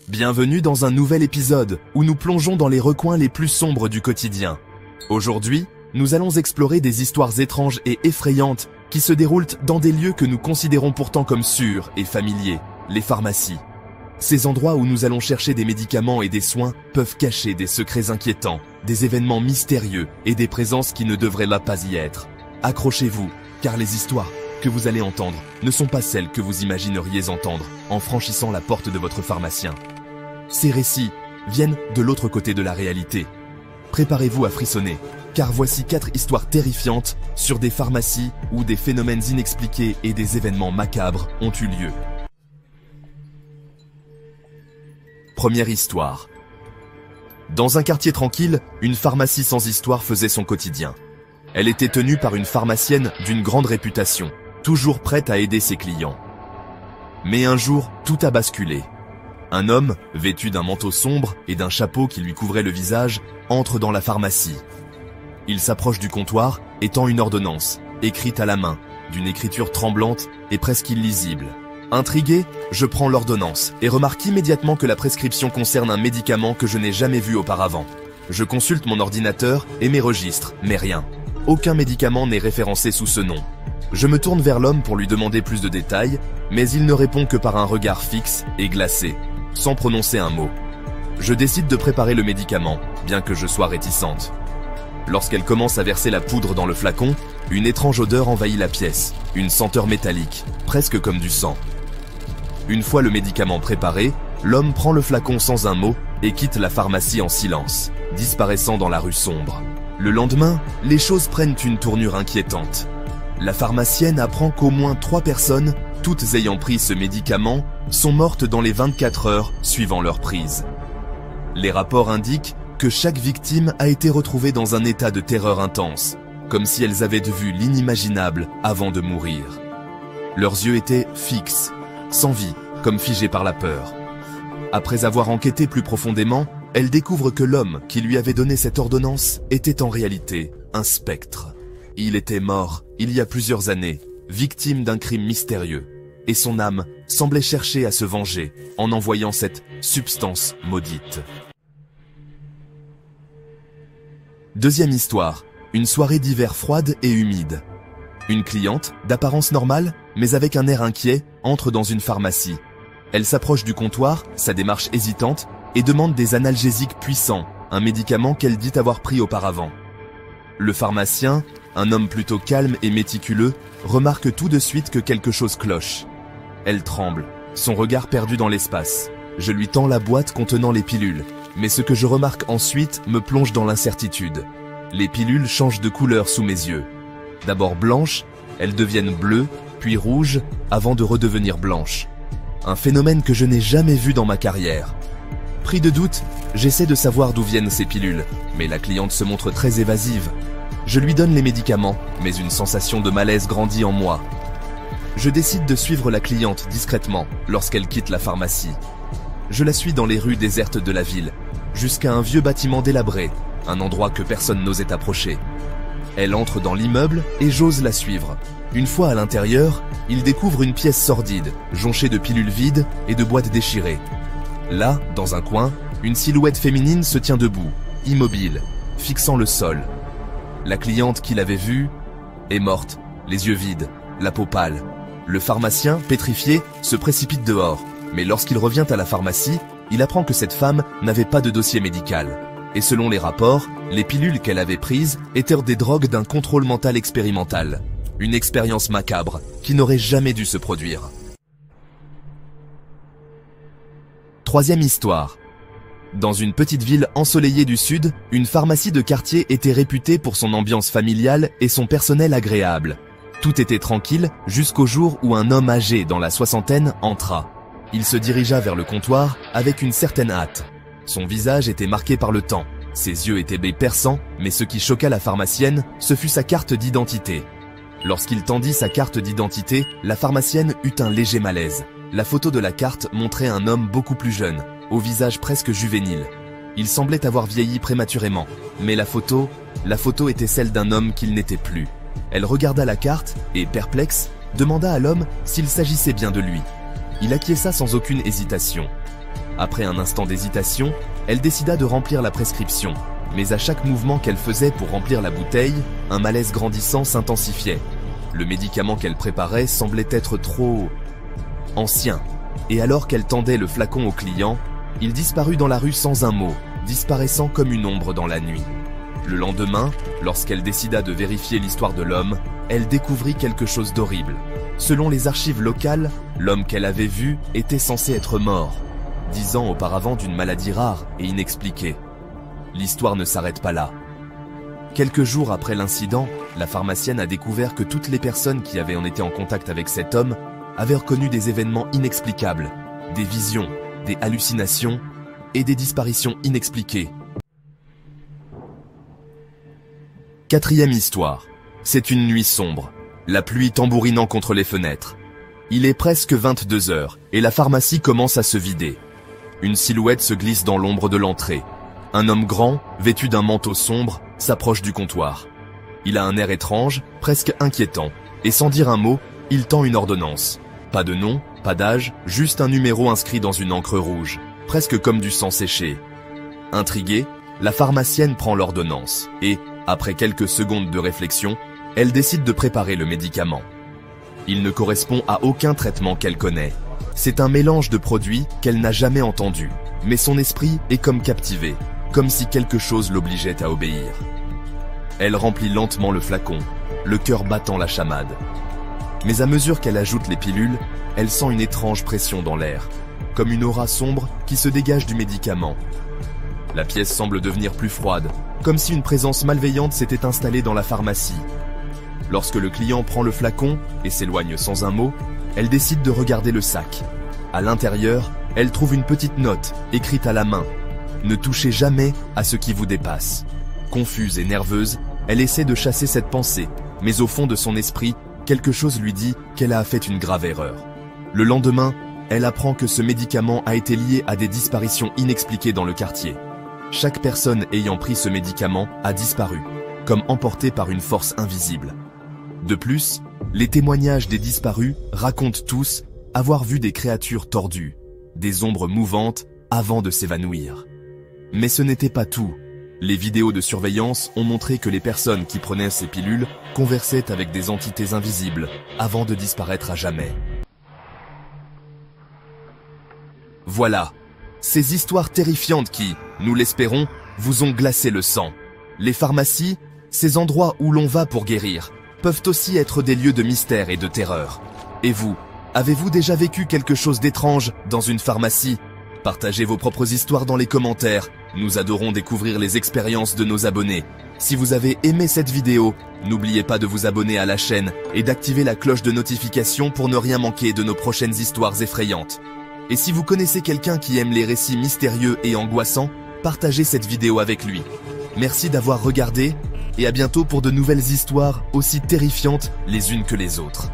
Bienvenue dans un nouvel épisode où nous plongeons dans les recoins les plus sombres du quotidien. Aujourd'hui, nous allons explorer des histoires étranges et effrayantes qui se déroulent dans des lieux que nous considérons pourtant comme sûrs et familiers, les pharmacies. Ces endroits où nous allons chercher des médicaments et des soins peuvent cacher des secrets inquiétants, des événements mystérieux et des présences qui ne devraient là pas y être. Accrochez-vous, car les histoires que vous allez entendre ne sont pas celles que vous imagineriez entendre en franchissant la porte de votre pharmacien. Ces récits viennent de l'autre côté de la réalité. Préparez-vous à frissonner, car voici 4 histoires terrifiantes sur des pharmacies où des phénomènes inexpliqués et des événements macabres ont eu lieu. Première histoire. Dans un quartier tranquille, une pharmacie sans histoire faisait son quotidien. Elle était tenue par une pharmacienne d'une grande réputation, toujours prête à aider ses clients. Mais un jour, tout a basculé. Un homme, vêtu d'un manteau sombre et d'un chapeau qui lui couvrait le visage, entre dans la pharmacie. Il s'approche du comptoir et tend une ordonnance, écrite à la main, d'une écriture tremblante et presque illisible. Intrigué, je prends l'ordonnance et remarque immédiatement que la prescription concerne un médicament que je n'ai jamais vu auparavant. Je consulte mon ordinateur et mes registres, mais rien. Aucun médicament n'est référencé sous ce nom. Je me tourne vers l'homme pour lui demander plus de détails, mais il ne répond que par un regard fixe et glacé, sans prononcer un mot. Je décide de préparer le médicament, bien que je sois réticente. Lorsqu'elle commence à verser la poudre dans le flacon, une étrange odeur envahit la pièce, une senteur métallique, presque comme du sang. Une fois le médicament préparé, l'homme prend le flacon sans un mot et quitte la pharmacie en silence, disparaissant dans la rue sombre. Le lendemain, les choses prennent une tournure inquiétante. La pharmacienne apprend qu'au moins 3 personnes, toutes ayant pris ce médicament, sont mortes dans les 24 heures suivant leur prise. Les rapports indiquent que chaque victime a été retrouvée dans un état de terreur intense, comme si elles avaient vu l'inimaginable avant de mourir. Leurs yeux étaient fixes, sans vie, comme figés par la peur. Après avoir enquêté plus profondément, elle découvre que l'homme qui lui avait donné cette ordonnance était en réalité un spectre. Il était mort il y a plusieurs années, victime d'un crime mystérieux, et son âme semblait chercher à se venger en envoyant cette substance maudite. Deuxième histoire, une soirée d'hiver froide et humide. Une cliente, d'apparence normale, mais avec un air inquiet, entre dans une pharmacie. Elle s'approche du comptoir, sa démarche hésitante, et demande des analgésiques puissants, un médicament qu'elle dit avoir pris auparavant. Le pharmacien, un homme plutôt calme et méticuleux, remarque tout de suite que quelque chose cloche. Elle tremble, son regard perdu dans l'espace. Je lui tends la boîte contenant les pilules, mais ce que je remarque ensuite me plonge dans l'incertitude. Les pilules changent de couleur sous mes yeux. D'abord blanches, elles deviennent bleues, puis rouges, avant de redevenir blanches. Un phénomène que je n'ai jamais vu dans ma carrière. Pris de doute, j'essaie de savoir d'où viennent ces pilules, mais la cliente se montre très évasive. Je lui donne les médicaments, mais une sensation de malaise grandit en moi. Je décide de suivre la cliente discrètement lorsqu'elle quitte la pharmacie. Je la suis dans les rues désertes de la ville, jusqu'à un vieux bâtiment délabré, un endroit que personne n'osait approcher. Elle entre dans l'immeuble et j'ose la suivre. Une fois à l'intérieur, il découvre une pièce sordide, jonchée de pilules vides et de boîtes déchirées. Là, dans un coin, une silhouette féminine se tient debout, immobile, fixant le sol. La cliente qu'il avait vue est morte, les yeux vides, la peau pâle. Le pharmacien, pétrifié, se précipite dehors, mais lorsqu'il revient à la pharmacie, il apprend que cette femme n'avait pas de dossier médical. Et selon les rapports, les pilules qu'elle avait prises étaient des drogues d'un contrôle mental expérimental. Une expérience macabre qui n'aurait jamais dû se produire. Troisième histoire. Dans une petite ville ensoleillée du sud, une pharmacie de quartier était réputée pour son ambiance familiale et son personnel agréable. Tout était tranquille jusqu'au jour où un homme âgé dans la soixantaine entra. Il se dirigea vers le comptoir avec une certaine hâte. Son visage était marqué par le temps, ses yeux étaient baies perçants, mais ce qui choqua la pharmacienne, ce fut sa carte d'identité. Lorsqu'il tendit sa carte d'identité, la pharmacienne eut un léger malaise. La photo de la carte montrait un homme beaucoup plus jeune, au visage presque juvénile. Il semblait avoir vieilli prématurément, mais la photo était celle d'un homme qu'il n'était plus. Elle regarda la carte et, perplexe, demanda à l'homme s'il s'agissait bien de lui. Il acquiesça sans aucune hésitation. Après un instant d'hésitation, elle décida de remplir la prescription. Mais à chaque mouvement qu'elle faisait pour remplir la bouteille, un malaise grandissant s'intensifiait. Le médicament qu'elle préparait semblait être trop ancien. Et alors qu'elle tendait le flacon au client, il disparut dans la rue sans un mot, disparaissant comme une ombre dans la nuit. Le lendemain, lorsqu'elle décida de vérifier l'histoire de l'homme, elle découvrit quelque chose d'horrible. Selon les archives locales, l'homme qu'elle avait vu était censé être mort, 10 ans auparavant d'une maladie rare et inexpliquée. L'histoire ne s'arrête pas là. Quelques jours après l'incident, la pharmacienne a découvert que toutes les personnes qui avaient été en contact avec cet homme avaient reconnu des événements inexplicables, des visions, des hallucinations et des disparitions inexpliquées. Quatrième histoire. C'est une nuit sombre, la pluie tambourinant contre les fenêtres. Il est presque 22 heures et la pharmacie commence à se vider. Une silhouette se glisse dans l'ombre de l'entrée. Un homme grand, vêtu d'un manteau sombre, s'approche du comptoir. Il a un air étrange, presque inquiétant, et sans dire un mot, il tend une ordonnance. Pas de nom, pas d'âge, juste un numéro inscrit dans une encre rouge, presque comme du sang séché. Intriguée, la pharmacienne prend l'ordonnance et, après quelques secondes de réflexion, elle décide de préparer le médicament. Il ne correspond à aucun traitement qu'elle connaît. C'est un mélange de produits qu'elle n'a jamais entendu, mais son esprit est comme captivé, comme si quelque chose l'obligeait à obéir. Elle remplit lentement le flacon, le cœur battant la chamade. Mais à mesure qu'elle ajoute les pilules, elle sent une étrange pression dans l'air, comme une aura sombre qui se dégage du médicament. La pièce semble devenir plus froide, comme si une présence malveillante s'était installée dans la pharmacie. Lorsque le client prend le flacon et s'éloigne sans un mot, elle décide de regarder le sac. À l'intérieur, elle trouve une petite note, écrite à la main. « Ne touchez jamais à ce qui vous dépasse ». Confuse et nerveuse, elle essaie de chasser cette pensée, mais au fond de son esprit, quelque chose lui dit qu'elle a fait une grave erreur. Le lendemain, elle apprend que ce médicament a été lié à des disparitions inexpliquées dans le quartier. Chaque personne ayant pris ce médicament a disparu, comme emportée par une force invisible. De plus, les témoignages des disparus racontent tous avoir vu des créatures tordues, des ombres mouvantes avant de s'évanouir. Mais ce n'était pas tout. Les vidéos de surveillance ont montré que les personnes qui prenaient ces pilules conversaient avec des entités invisibles avant de disparaître à jamais. Voilà, ces histoires terrifiantes qui, nous l'espérons, vous ont glacé le sang. Les pharmacies, ces endroits où l'on va pour guérir, peuvent aussi être des lieux de mystère et de terreur. Et vous, avez-vous déjà vécu quelque chose d'étrange dans une pharmacie ? Partagez vos propres histoires dans les commentaires. Nous adorons découvrir les expériences de nos abonnés. Si vous avez aimé cette vidéo, n'oubliez pas de vous abonner à la chaîne et d'activer la cloche de notification pour ne rien manquer de nos prochaines histoires effrayantes. Et si vous connaissez quelqu'un qui aime les récits mystérieux et angoissants, partagez cette vidéo avec lui. Merci d'avoir regardé et à bientôt pour de nouvelles histoires aussi terrifiantes les unes que les autres.